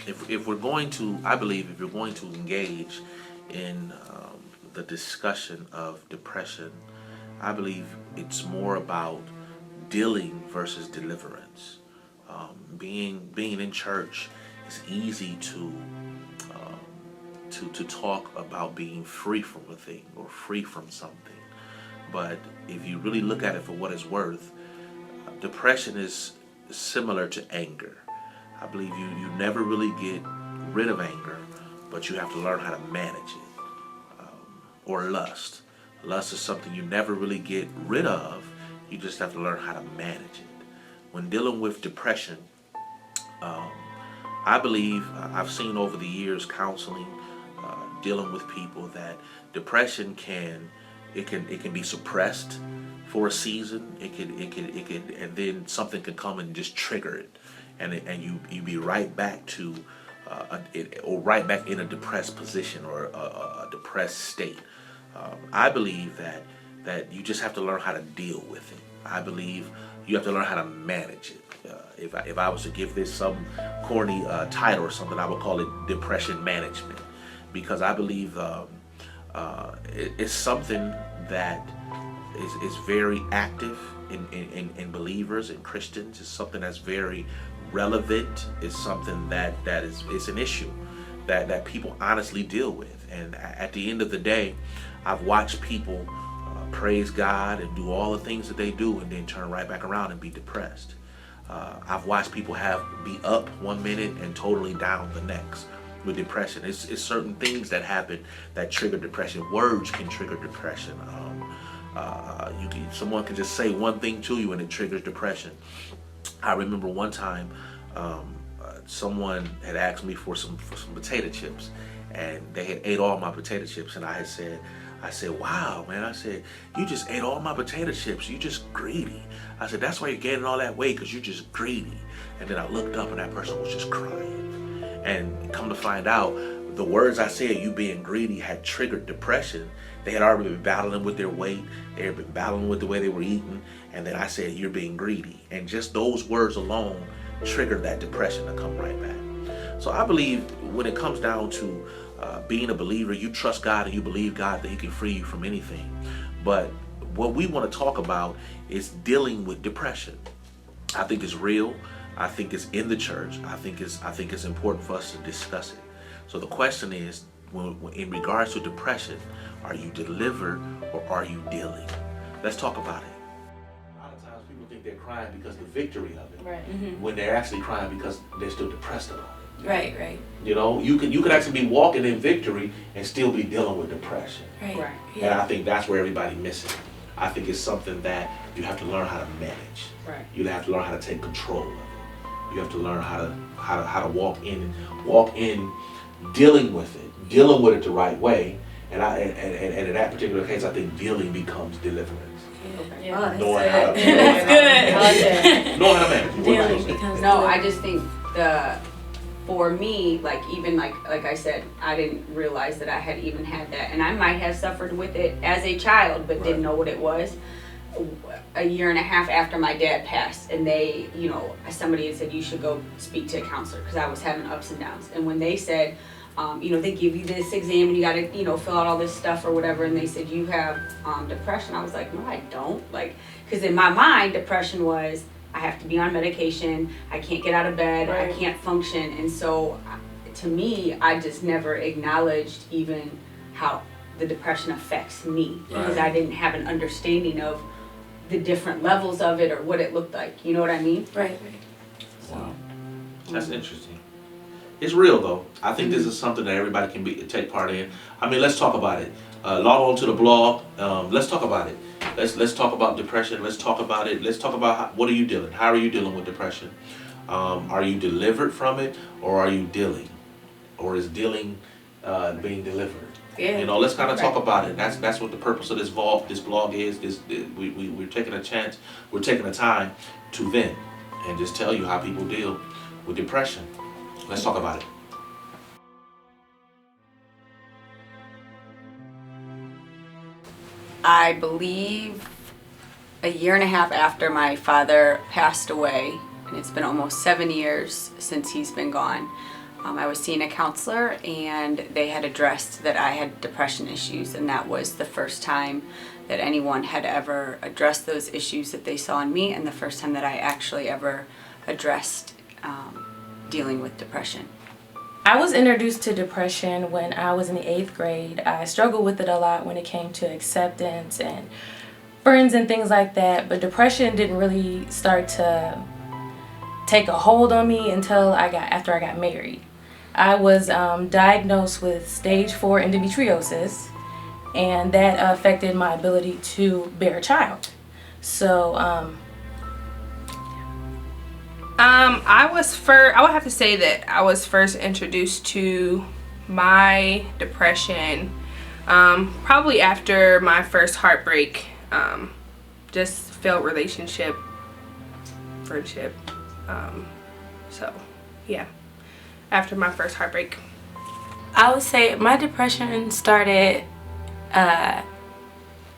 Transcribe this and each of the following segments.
if we're going to, I believe, if you're going to engage in the discussion of depression, I believe it's more about dealing versus deliverance. Being in church, it's easy to talk about being free from a thing or free from something. But if you really look at it for what it's worth, depression is similar to anger. I believe you never really get rid of anger, but you have to learn how to manage it. Or lust. Lust is something you never really get rid of. You just have to learn how to manage it. When dealing with depression, um, I believe I've seen over the years counseling, dealing with people that depression can be suppressed for a season. It can, and then something can come and just trigger it, and you be right back to or right back in a depressed position or a depressed state. I believe that you just have to learn how to deal with it. I believe you have to learn how to manage it. If I was to give this some corny title or something, I would call it depression management, because I believe it's something that is very active in believers and Christians. It's something that's very relevant. It's something that is an issue that people honestly deal with. And at the end of the day, I've watched people praise God and do all the things that they do and then turn right back around and be depressed. I've watched people be up one minute and totally down the next with depression. It's certain things that happen that trigger depression. Words can trigger depression. Someone can just say one thing to you and it triggers depression. I remember one time someone had asked me for some potato chips, and they had ate all my potato chips, and I said, wow, man. I said, you just ate all my potato chips. You just greedy. I said, that's why you're gaining all that weight, because you're just greedy. And then I looked up and that person was just crying. And come to find out, the words I said, you being greedy, had triggered depression. They had already been battling with their weight. They had been battling with the way they were eating. And then I said, you're being greedy. And just those words alone triggered that depression to come right back. So I believe when it comes down to being a believer, you trust God and you believe God that He can free you from anything. But what we want to talk about is dealing with depression. I think it's real. I think it's in the church. I think it's important for us to discuss it. So the question is, in regards to depression, are you delivered or are you dealing? Let's talk about it. A lot of times people think they're crying because of the victory of it, Right. Mm-hmm. when they're actually crying because they're still depressed about it. Right. You know, you could actually be walking in victory and still be dealing with depression. Right. Right. And I think that's where everybody misses it. I think it's something that you have to learn how to manage. Right. You have to learn how to take control of it. You have to learn how to walk in dealing with it the right way. And in that particular case, I think dealing becomes deliverance. Yeah. Oh, Knowing how to That's good. I like that. knowing how to manage it. Dealing becomes No, I just think for me, even like I said, I didn't realize that I had even had that, and I might have suffered with it as a child, but didn't know what it was. A year and a half after my dad passed, and somebody had said you should go speak to a counselor because I was having ups and downs. And when they said, they give you this exam and you got to, fill out all this stuff or whatever, and they said you have depression, I was like, no, I don't. Because in my mind, depression was I have to be on medication, I can't get out of bed, Right. I can't function, and so to me, I just never acknowledged even how the depression affects me because I didn't have an understanding of the different levels of it or what it looked like. You know what I mean? Right. Wow. That's interesting. It's real though. I think this is something that everybody can take part in. I mean, let's talk about it. Log on to the blog. Let's talk about it. Let's talk about depression. Let's talk about it. Let's talk about what are you dealing? How are you dealing with depression? Are you delivered from it, or are you dealing, or is dealing being delivered? Yeah. Let's kind of talk about it. That's what the purpose of this blog is. We're taking a chance. We're taking the time to vent and just tell you how people deal with depression. Let's talk about it. I believe a year and a half after my father passed away, and it's been almost 7 years since he's been gone, I was seeing a counselor, and they had addressed that I had depression issues, and that was the first time that anyone had ever addressed those issues that they saw in me, and the first time that I actually ever addressed dealing with depression. I was introduced to depression when I was in the 8th grade. I struggled with it a lot when it came to acceptance and friends and things like that, but depression didn't really start to take a hold on me until after I got married. I was diagnosed with stage 4 endometriosis, and that affected my ability to bear a child. So I would have to say that I was first introduced to my depression probably after my first heartbreak, just failed relationship, friendship. So yeah, after my first heartbreak. I would say my depression started a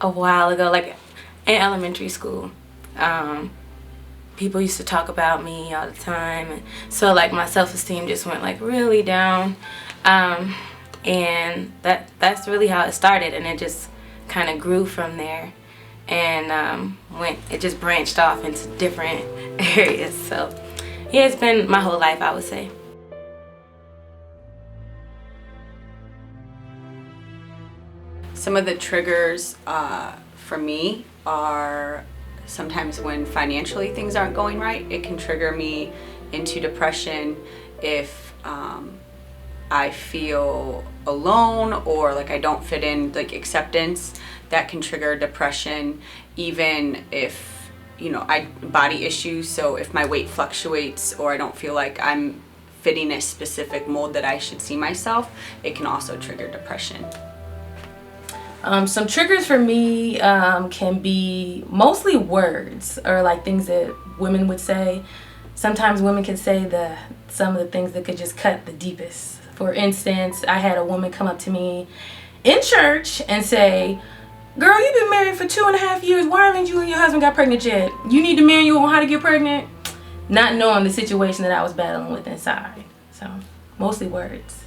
while ago, like in elementary school. People used to talk about me all the time, and so like my self-esteem just went like really down, and that's really how it started, and it just kind of grew from there, and it just branched off into different areas. So yeah, it's been my whole life, I would say. Some of the triggers for me are sometimes when financially things aren't going right. It can trigger me into depression if I feel alone or like I don't fit in, like acceptance. That can trigger depression. Even if, body issues, so if my weight fluctuates or I don't feel like I'm fitting a specific mold that I should see myself, it can also trigger depression. Some triggers for me can be mostly words or like things that women would say. Sometimes women can say some of the things that could just cut the deepest. For instance, I had a woman come up to me in church and say, "Girl, you've been married for 2.5 years. Why haven't you and your husband got pregnant yet? You need a manual on how to get pregnant?" Not knowing the situation that I was battling with inside. So mostly words.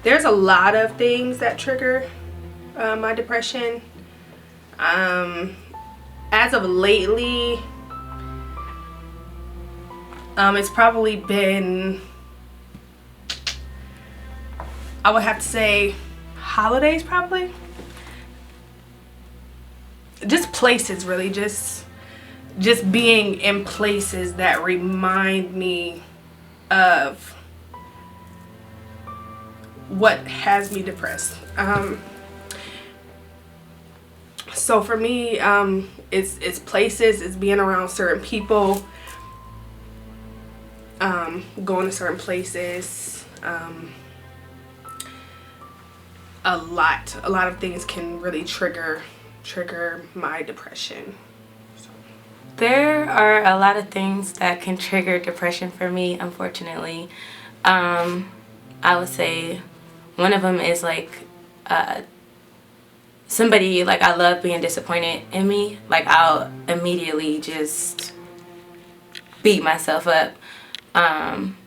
There's a lot of things that trigger my depression. As of lately, it's probably been, I would have to say, holidays probably. Just places, really, just being in places that remind me of what has me depressed. So for me, it's places, it's being around certain people, going to certain places. A lot of things can really trigger my depression. There are a lot of things that can trigger depression for me, unfortunately. I would say one of them is like somebody like I love being disappointed in me. Like I'll immediately just beat myself up.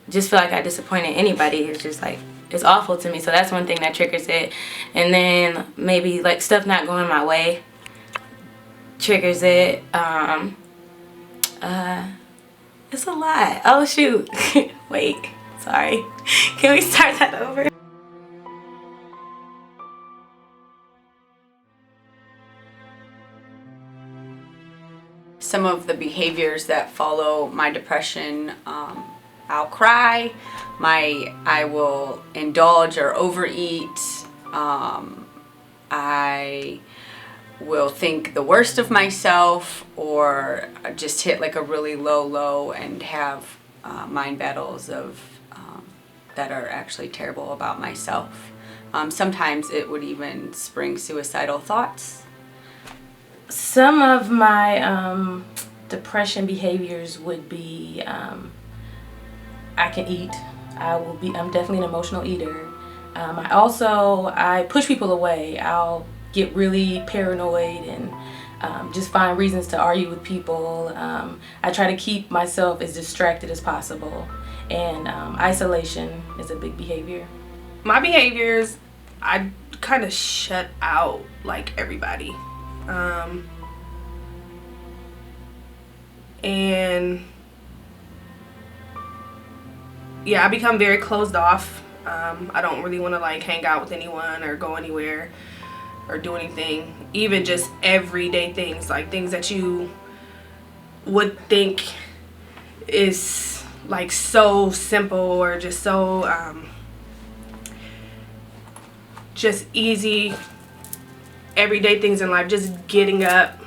Just feel like I disappointed anybody. It's just like, it's awful to me. So that's one thing that triggers it. And then maybe like stuff not going my way triggers it. It's a lot. Oh shoot. Wait, sorry. Can we start that over? Some of the behaviors that follow my depression, I'll cry, I will indulge or overeat, I will think the worst of myself, or just hit like a really low and have mind battles of that are actually terrible about myself. Sometimes it would even spring suicidal thoughts. Some of my depression behaviors would be I can eat. I'm definitely an emotional eater. I push people away. I'll get really paranoid and just find reasons to argue with people. I try to keep myself as distracted as possible. And isolation is a big behavior. My behaviors, I kind of shut out like everybody. And yeah, I become very closed off. I don't really want to like hang out with anyone or go anywhere or do anything. Even just everyday things, like things that you would think is like so simple or just so just easy everyday things in life. Just getting up,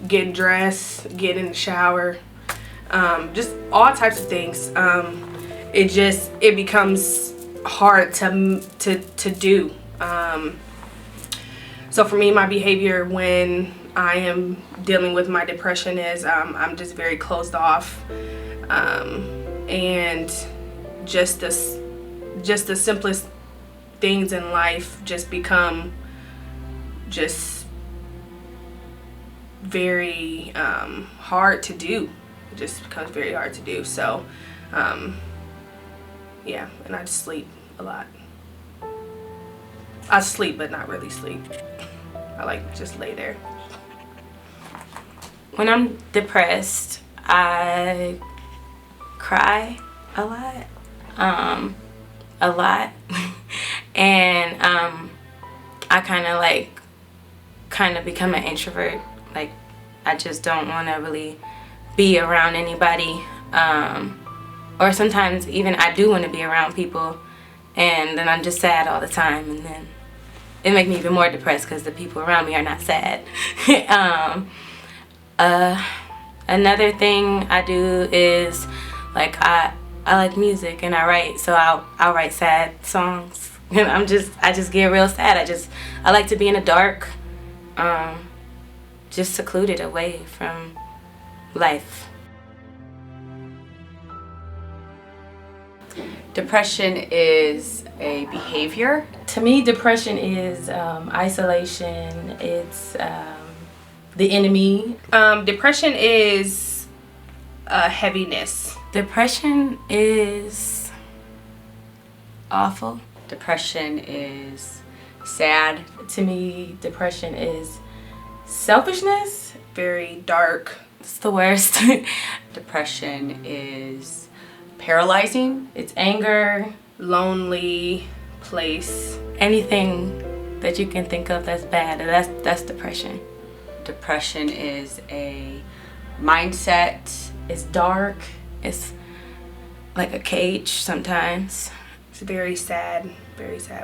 getting dressed, getting in the shower, just all types of things. It becomes hard to do. So for me, my behavior when I am dealing with my depression is I'm just very closed off, and just the simplest things in life just become just very hard to do. It just becomes very hard to do. So yeah, and I just sleep a lot. I sleep, but not really sleep. I like just lay there. When I'm depressed, I cry a lot. And I kind of become an introvert. Like, I just don't want to really be around anybody. Or sometimes even I do want to be around people, and then I'm just sad all the time, and then it makes me even more depressed because the people around me are not sad. Another thing I do is like I like music and I write, so I'll write sad songs. And I just get real sad. I like to be in the dark, just secluded away from life. Depression is a behavior. To me, depression is isolation. It's the enemy. Depression is heaviness. Depression is awful. Depression is sad. To me, depression is selfishness. Very dark. It's the worst. Depression is paralyzing. It's anger. Lonely place. Anything that you can think of that's bad, that's depression. Depression is a mindset. It's dark. It's like a cage sometimes. It's a very sad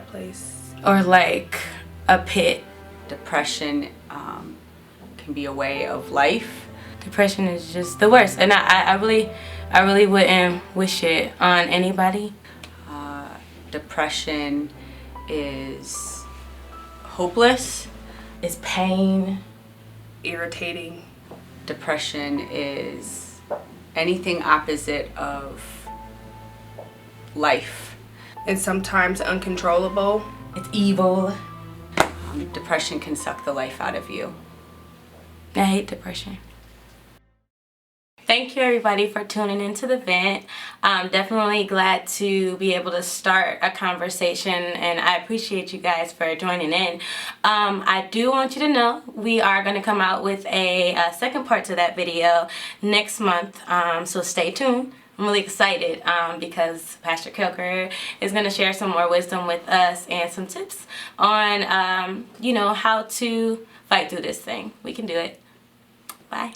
place. Or like a pit. Depression can be a way of life. Depression is just the worst, and I really wouldn't wish it on anybody. Depression is hopeless. It's pain. Irritating. Depression is anything opposite of life. And sometimes uncontrollable. It's evil. Depression can suck the life out of you. I hate depression. Thank you everybody for tuning into the vent. I'm definitely glad to be able to start a conversation, and I appreciate you guys for joining in. I do want you to know we are going to come out with a second part to that video next month, so stay tuned. I'm really excited because Pastor Kilker is going to share some more wisdom with us and some tips on, how to fight through this thing. We can do it. Bye.